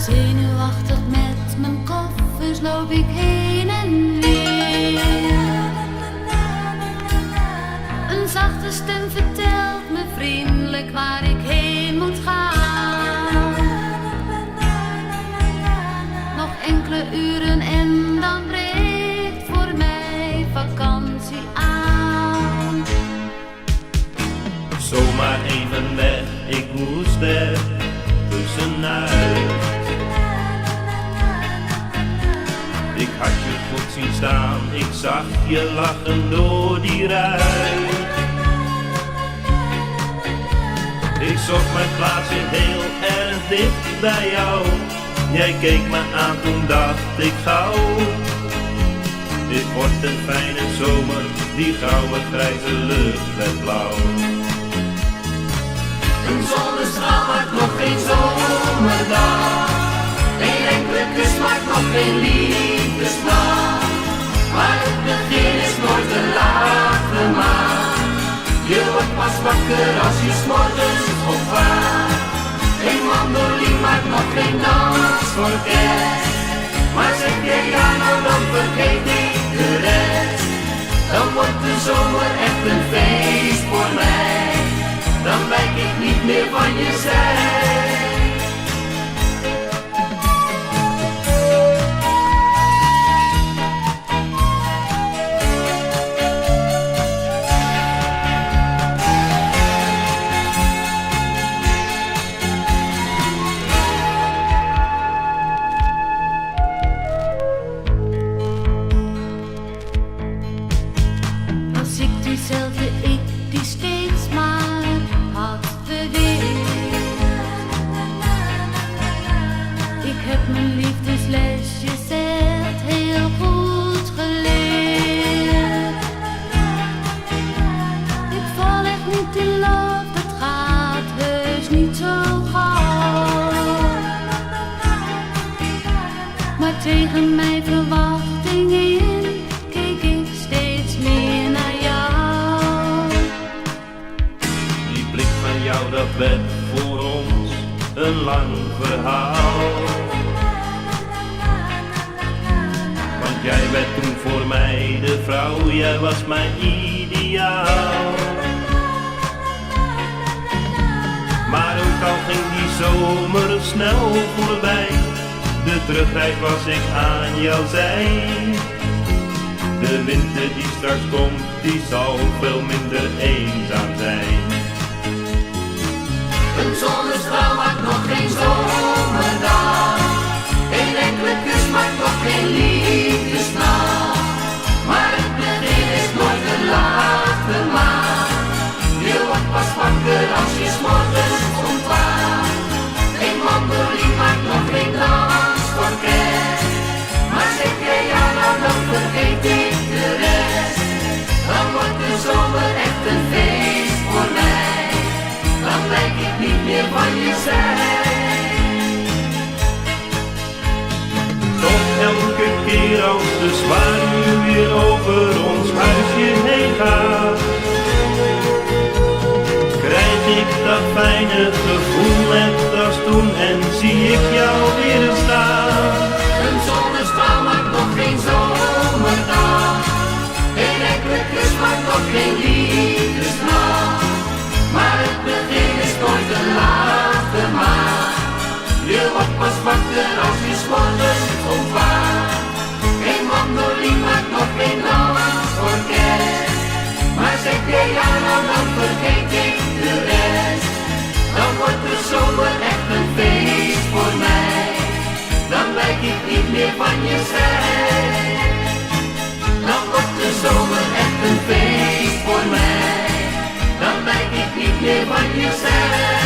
Zenuwachtig met mijn koffers loop ik heen en weer. Een zachte stem vertelt me vriendelijk waar ik heen moet gaan. Nog enkele uren en dan breekt voor mij vakantie aan. Zomaar even weg, ik moest er tussenuit. Ik had je goed zien staan, ik zag je lachen door die ruit. Ik zocht mijn plaatsje heel erg dicht bij jou. Jij keek me aan, toen dacht ik gauw. Dit wordt een fijne zomer, die gouden grijze lucht werd blauw. Een zonnestraal maakt nog geen zomerdag. Geen enkele kus maakt nog geen liefdesnacht. Maar het begin is nooit te laat gemaakt. Je wordt pas wakker als je 's morgens opwaakt. Geen mandoline maakt nog geen dansorkest. Maar zeg je ja, nou dan vergeet ik de rest. Dan wordt de zomer echt een feest voor mij. Dan wijk ik niet meer van je zij. Was ik diezelfde ik die steeds maar had beweerd. Ik heb mijn liefdeslesjes echt heel goed geleerd. Ik val echt niet in love, dat gaat heus niet zo gauw. Maar tegen mijn verwachting in keek ik steeds meer naar jou. Die blik van jou, dat werd voor ons een lang verhaal. Want jij werd toen voor mij de vrouw, jij was mijn ideaal. Maar ook al ging die zomer snel voorbij, de terugreis was ik aan jouw zij. De winter die straks komt, die zal veel minder eenzaam zijn. Een zonnestraal maakt nog geen zomerdag. Geen enkele kus maakt nog geen liefdesnacht. Maar het begin is nooit te laat gemaakt. Je wordt pas wakker als je 's morgens ontwaakt. Geen mandoline maakt nog geen dansorkest. Maar zeg jij ja, nou dan vergeet ik de rest. Dan wordt de zomer echt een feest voor mij. Dan wijk ik niet meer van je zij. Toch elke keer als de zwaluw weer over ons huisje heen gaat, krijg ik dat fijne gevoel net als toen en zie ik jou weer staan. Een zonnestraal maakt nog geen zomerdag. Geen enkele kus maakt nog geen liefdesnacht. Maar het begin is nooit te laat gemaakt. Je wordt pas wakker als je 's morgens ontwaakt. Geen mandoline maakt nog geen dansorkest. Maar zeg jij ja, nou dan vergeet ik de rest. Dan wordt de zomer echt een feest voor mij. Dan wijk ik niet meer van je zij. Dan wordt de zomer echt een feest voor mij. Dan wijk ik niet meer van je zij.